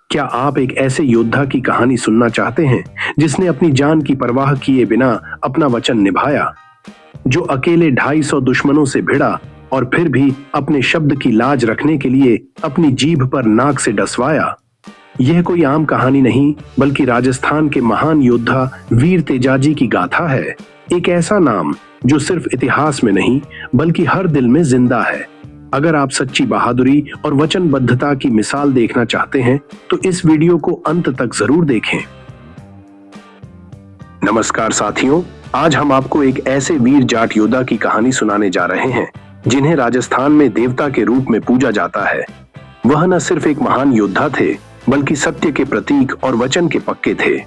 क्या आप एक ऐसे योद्धा की कहानी सुनना चाहते हैं जिसने अपनी जान की परवाह किए बिना अपना वचन निभाया, जो अकेले 250 दुश्मनों से भिड़ा और फिर भी अपने शब्द की लाज रखने के लिए अपनी जीभ पर नाक से डसवाया? यह कोई आम कहानी नहीं, बल्कि राजस्थान के महान योद्धा वीर तेजाजी की गाथा है। एक ऐसा नाम जो सिर्फ इतिहास में नहीं, बल्कि हर दिल में जिंदा है। अगर आप सच्ची बहादुरी और वचनबद्धता की मिसाल देखना चाहते हैं, तो इस वीडियो को अंत तक जरूर देखें। नमस्कार साथियों, आज हम आपको एक ऐसे वीर जाट योद्धा की कहानी सुनाने जा रहे हैं जिन्हें राजस्थान में देवता के रूप में पूजा जाता है। वह न सिर्फ एक महान योद्धा थे, बल्कि सत्य के प्रतीक और वचन के पक्के थे।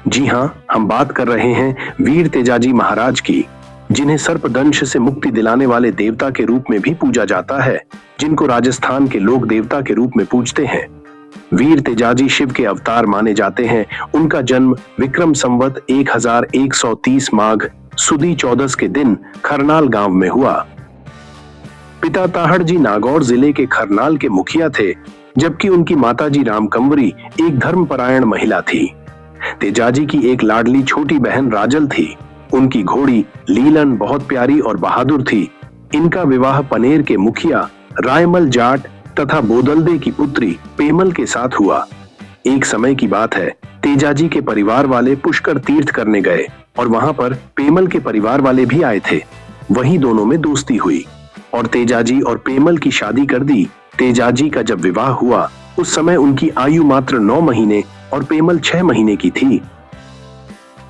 जी हाँ, हम बात कर रहे हैं वीर तेजाजी महाराज की, जिन्हें सर्पदंश से मुक्ति दिलाने वाले देवता के रूप में भी पूजा जाता है, जिनको राजस्थान के लोग देवता के रूप में पूजते हैं। वीर तेजाजी शिव के अवतार माने जाते हैं। उनका जन्म विक्रम संवत 1130 माघ सुदी 14 के दिन खरनाल गांव में हुआ। पिता ताहड़ जी नागौर जिले के खरनाल के मुखिया थे, जबकि उनकी माताजी रामकंवरी एक धर्मपरायण महिला थी। तेजाजी की एक लाडली छोटी बहन राजल थी। उनकी घोड़ी लीलन बहुत प्यारी और बहादुर थी। इनका विवाह पनेर के मुखिया रायमल जाट तथा बोदलदे की पुत्री पेमल के साथ हुआ। एक समय की बात है, तेजाजी के परिवार वाले पुष्कर तीर्थ करने गए और वहां पर पेमल के परिवार वाले भी आए थे। वहीं दोनों में दोस्ती हुई और तेजाजी और पेमल की शादी कर दी। तेजाजी का जब विवाह हुआ, उस समय उनकी आयु मात्र 9 महीने और पेमल 6 महीने की थी।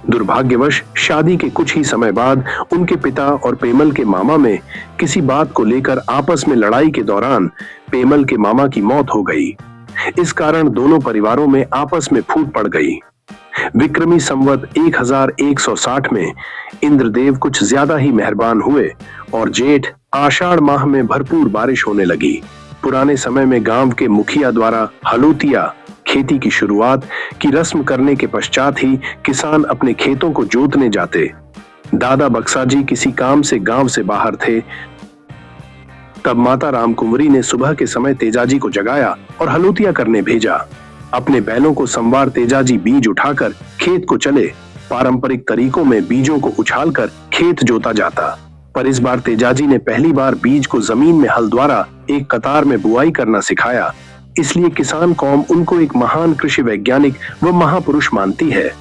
दुर्भाग्यवश शादी के कुछ ही समय बाद उनके पिता और पेमल के मामा में किसी बात को लेकर आपस में लड़ाई के दौरान पेमल के मामा की मौत हो गई। इस कारण दोनों परिवारों में आपस में फूट पड़ गई। विक्रमी संवत 1160 में इंद्रदेव कुछ ज्यादा ही मेहरबान हुए और जेठ आषाढ़ माह में भरपूर बारिश होने लगी। पुराने समय में गांव के मुखिया द्वारा हलोतिया खेती की शुरुआत की रस्म करने के पश्चात ही किसान अपने खेतों को जोतने जाते। दादा बक्सा जी किसी काम से गांव से बाहर थे। तब माता रामकुंवरी ने सुबह के समय तेजाजी को जगाया और हलोतिया करने भेजा। अपने बैलों को संवार तेजाजी बीज उठाकर खेत को चले। पारंपरिक तरीकों में बीजों को उछालकर खेत जोता जाता, पर इस बार तेजाजी ने पहली बार बीज को जमीन में हल द्वारा एक कतार में बुआई करना सिखाया। इसलिए किसान कौम उनको एक महान कृषि वैज्ञानिक व महापुरुष मानती है।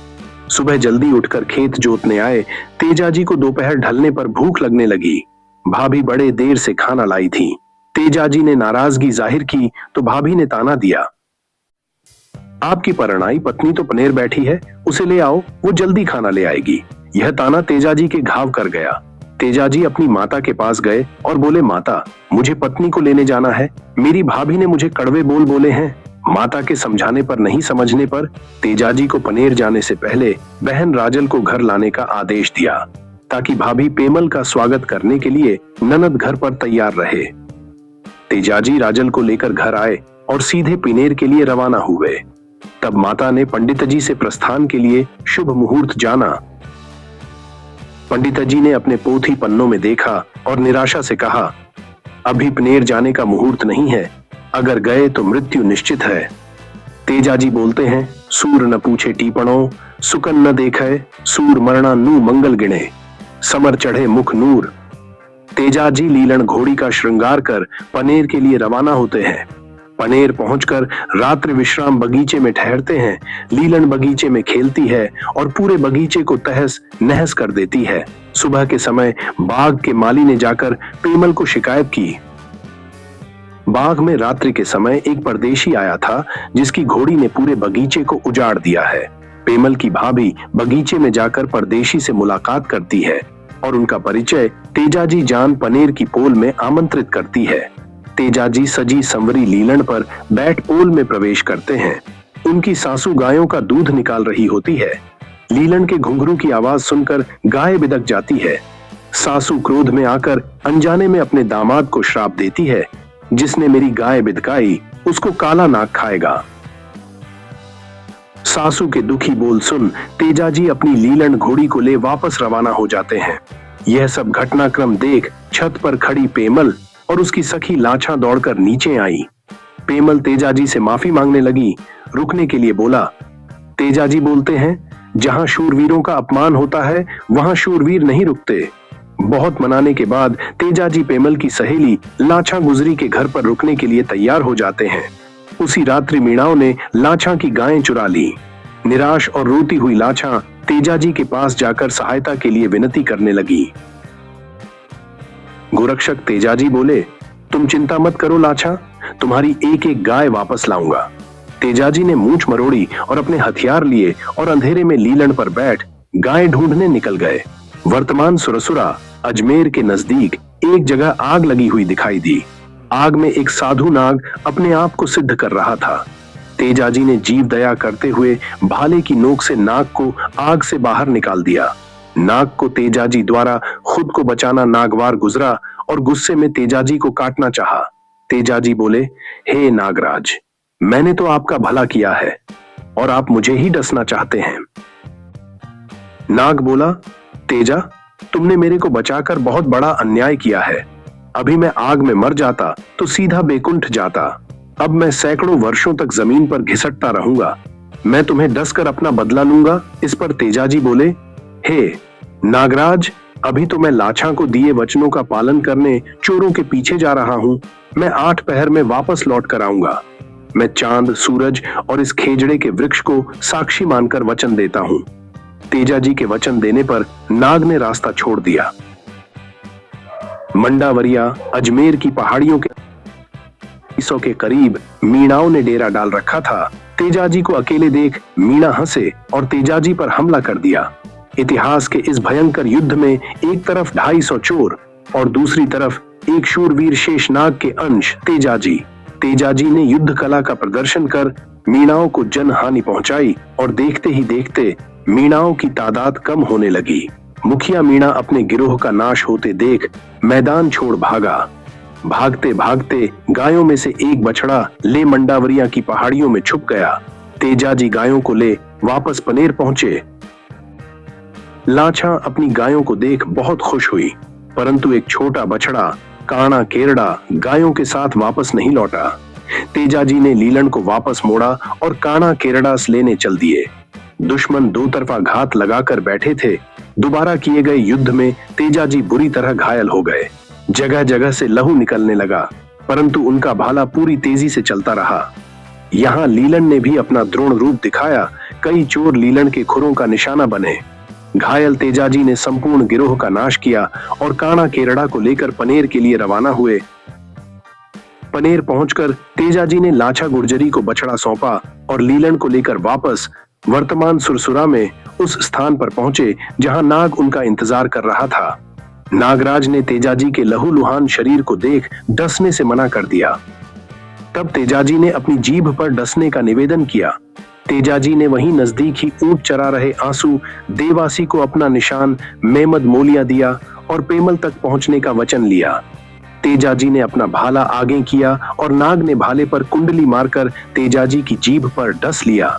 सुबह जल्दी उठकर खेत जोतने आए तेजाजी को दोपहर ढलने पर भूख लगने लगी। भाभी बड़े देर से खाना लाई थी। तेजाजी ने नाराजगी जाहिर की तो भाभी ने ताना दिया, आपकी परणाई पत्नी तो पनेर बैठी है, उसे ले आओ, वो जल्दी खाना ले आएगी। यह ताना तेजाजी के घाव कर गया। तेजाजी अपनी माता के पास गए और बोले, माता, मुझे पत्नी को लेने जाना है। मेरी भाभी ने मुझे कड़वे बोल बोले हैं। माता के समझाने पर नहीं समझने पर तेजाजी को पनेर जाने से पहले बहन राजल को घर लाने का आदेश दिया, ताकि भाभी पेमल का स्वागत करने के लिए ननद घर पर तैयार रहे। तेजाजी राजल को लेकर घर आए और सीधे पिनेर के लिए रवाना हुए। तब माता ने पंडित जी से प्रस्थान के लिए शुभ मुहूर्त जाना। पंडित जी ने अपने पोथी पन्नों में देखा और निराशा से कहा, अभी पनेर जाने का मुहूर्त नहीं है, अगर गए तो मृत्यु निश्चित है। तेजाजी बोलते हैं, सूर न पूछे टीपणों, सुकन न देखे, सूर मरना नू मंगल गिणे, समर चढ़े मुख नूर। तेजाजी लीलन घोड़ी का श्रृंगार कर पनेर के लिए रवाना होते हैं। पनेर पहुंचकर रात्रि विश्राम बगीचे में ठहरते हैं। लीलन बगीचे में खेलती है और पूरे बगीचे को तहस नहस कर देती है। सुबह के समय बाग के माली ने जाकर पेमल को शिकायत की। बाग में रात्रि के समय एक परदेशी आया था, जिसकी घोड़ी ने पूरे बगीचे को उजाड़ दिया है। पेमल की भाभी बगीचे में जाकर परदेशी से मुलाकात करती है और उनका परिचय तेजाजी जान पनेर की पोल में आमंत्रित करती है। तेजाजी सजी संवरी लीलन पर बैठ पोल में प्रवेश करते हैं। उनकी सासू गायों का दूध निकाल रही होती है। लीलन के घुंघरू की आवाज सुनकर गाय बिदक जाती है। सासू क्रोध में आकर अनजाने में अपने दामाद को श्राप देती है, जिसने मेरी गाय बिदकाई उसको काला नाग खाएगा। सासू के दुखी बोल सुन तेजाजी अपनी लीलन घोड़ी को ले वापस रवाना हो जाते हैं। यह सब घटनाक्रम देख छत पर खड़ी पेमल और उसकी सखी लाछा दौड़कर नीचे आई। पेमल तेजाजी से माफी मांगने लगी। रुकने के लिए बोला। तेजाजी बोलते हैं, जहां शूरवीरों का अपमान होता है वहां शूरवीर नहीं रुकते। बहुत मनाने के बाद तेजाजी पेमल की सहेली लाछा गुजरी के घर पर रुकने के लिए तैयार हो जाते हैं। उसी रात्रि मीणाओं ने लाछा की गायें चुरा ली। निराश और रोती हुई लाछा तेजाजी के पास जाकर सहायता के लिए विनती करने लगी। गोरक्षक तेजाजी बोले, तुम चिंता मत करो लाछा, तुम्हारी एक एक गाय वापस लाऊंगा। तेजाजी ने मूंछ मरोड़ी और अपने हथियार लिए और अंधेरे में लीलन पर बैठ गाय ढूंढने निकल गए। वर्तमान सुरसुरा अजमेर के नजदीक एक जगह आग लगी हुई दिखाई दी। आग में एक साधु नाग अपने आप को सिद्ध कर रहा था। तेजाजी ने जीव दया करते हुए भाले की नोक से नाग को आग से बाहर निकाल दिया। नाग को तेजाजी द्वारा खुद को बचाना नागवार गुजरा और गुस्से में तेजाजी को काटना चाहा। तेजाजी बोले, हे नागराज, मैंने तो आपका भला किया है और आप मुझे ही डसना चाहते हैं। नाग बोला, तेजा, तुमने मेरे को बचाकर बहुत बड़ा अन्याय किया है। अभी मैं आग में मर जाता तो सीधा बेकुंठ जाता। अब मैं सैकड़ों वर्षों तक जमीन पर घिसटता रहूंगा। मैं तुम्हें डसकर अपना बदला लूंगा। इस पर तेजाजी बोले, हे नागराज, अभी तो मैं लाछा को दिए वचनों का पालन करने चोरों के पीछे जा रहा हूं। मैं 8 पहर में वापस लौट कर आऊंगा। मैं चांद, सूरज और इस खेजड़े के वृक्ष को साक्षी मानकर वचन देता हूं। तेजाजी के वचन देने पर नाग ने रास्ता छोड़ दिया। मंडावरिया अजमेर की पहाड़ियों के 100 के करीब मीणाओं ने डेरा डाल रखा था। तेजाजी को अकेले देख मीणा हंसे और तेजाजी पर हमला कर दिया। इतिहास के इस भयंकर युद्ध में एक तरफ 250 चोर और दूसरी तरफ एक शूरवीर शेषनाग के अंश तेजाजी। तेजाजी ने युद्ध कला का प्रदर्शन कर मीणाओं को जन हानि पहुंचाई और देखते ही देखते मीणाओं की तादाद कम होने लगी। मुखिया मीणा अपने गिरोह का नाश होते देख मैदान छोड़ भागा। भागते भागते गायों में से एक बछड़ा ले मंडावरिया की पहाड़ियों में छुप गया। तेजाजी गायों को ले वापस पनेर पहुंचे। लाछा अपनी गायों को देख बहुत खुश हुई, परंतु एक छोटा बछड़ा काना केरड़ा गायों के साथ वापस नहीं लौटा। तेजाजी ने लीलन को वापस मोड़ा और काना केरड़ास लेने चल दिए। दुश्मन दो तरफा घात लगाकर बैठे थे। दोबारा किए गए युद्ध में तेजाजी बुरी तरह घायल हो गए। जगह जगह से लहू निकलने लगा, परंतु उनका भाला पूरी तेजी से चलता रहा। यहाँ लीलन ने भी अपना द्रोण रूप दिखाया। कई चोर लीलन के खुरों का निशाना बने। घायल तेजाजी ने संपूर्ण गिरोह का नाश किया और काना केरड़ा को लेकर पनेर के लिए रवाना हुए। पनेर पहुंचकर तेजाजी ने लाछा गुर्जरी को बछड़ा सौंपा और लीलन को लेकर वापस वर्तमान सुरसुरा में उस स्थान पर पहुंचे जहां नाग उनका इंतजार कर रहा था। नागराज ने तेजाजी के लहूलुहान शरीर को देख डसने से मना कर दिया। तब तेजाजी ने अपनी जीभ पर डसने का निवेदन किया। तेजाजी ने वहीं नजदीक ही ऊंट चरा रहे आंसू देवासी को अपना निशान मेमद मोलिया दिया और पेमल तक पहुंचने का वचन लिया। तेजाजी ने अपना भाला आगे किया और नाग ने भाले पर कुंडली मारकर तेजाजी की जीभ पर डस लिया।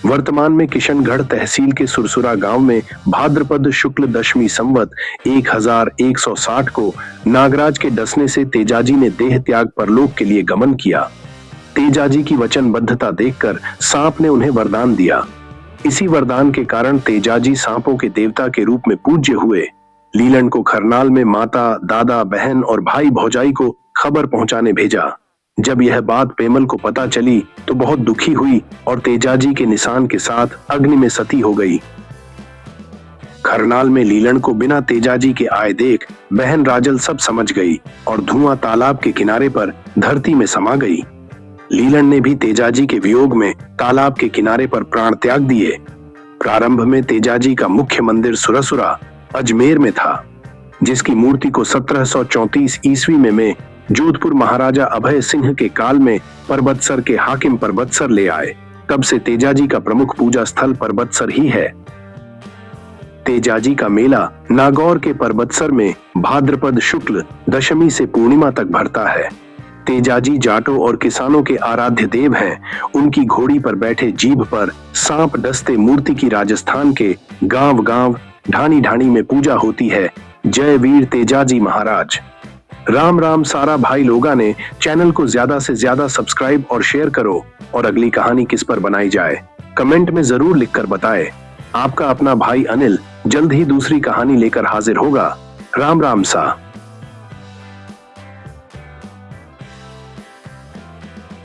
वर्तमान में किशनगढ़ तहसील के सुरसुरा गांव में भाद्रपद शुक्ल दशमी संवत 1160 को नागराज के डसने से तेजाजी ने देह त्याग परलोक के लिए गमन किया। तेजाजी की वचनबद्धता देखकर सांप ने उन्हें वरदान दिया। इसी वरदान के कारण तेजाजी सांपों के देवता के रूप में पूज्य हुए। लीलन को खरनाल में माता, दादा, बहन और भाई भौजाई को खबर पहुंचाने भेजा। जब यह बात पेमल को पता चली तो बहुत दुखी हुई और तेजाजी के निशान के साथ अग्नि में सती हो गई। खरनाल में लीलन को बिना तेजाजी के आए देख बहन राजल सब समझ गई और धुआं तालाब के किनारे पर धरती में समा गई। लीलन ने भी तेजाजी के वियोग में तालाब के किनारे पर प्राण त्याग दिए। प्रारंभ में तेजाजी का मुख्य मंदिर सुरसुरा अजमेर में था, जिसकी मूर्ति को 1734 ईस्वी में जोधपुर महाराजा अभय सिंह के काल में परबतसर के हाकिम परबतसर ले आए। तब से तेजाजी का प्रमुख पूजा स्थल परबतसर ही है। तेजाजी का मेला नागौर के परबतसर में भाद्रपद शुक्ल दशमी से पूर्णिमा तक भरता है। तेजाजी जाटों और किसानों के आराध्य देव हैं। उनकी घोड़ी पर बैठे जीभ पर सांप डसते मूर्ति की राजस्थान के गांव गांव ढाणी ढाणी में पूजा होती है। जय वीर तेजाजी महाराज। राम राम सारा भाई लोगा ने चैनल को ज्यादा से ज्यादा सब्सक्राइब और शेयर करो और अगली कहानी किस पर बनाई जाए कमेंट में जरूर लिखकर बताएं। आपका अपना भाई अनिल जल्द ही दूसरी कहानी लेकर हाजिर होगा। राम राम सा।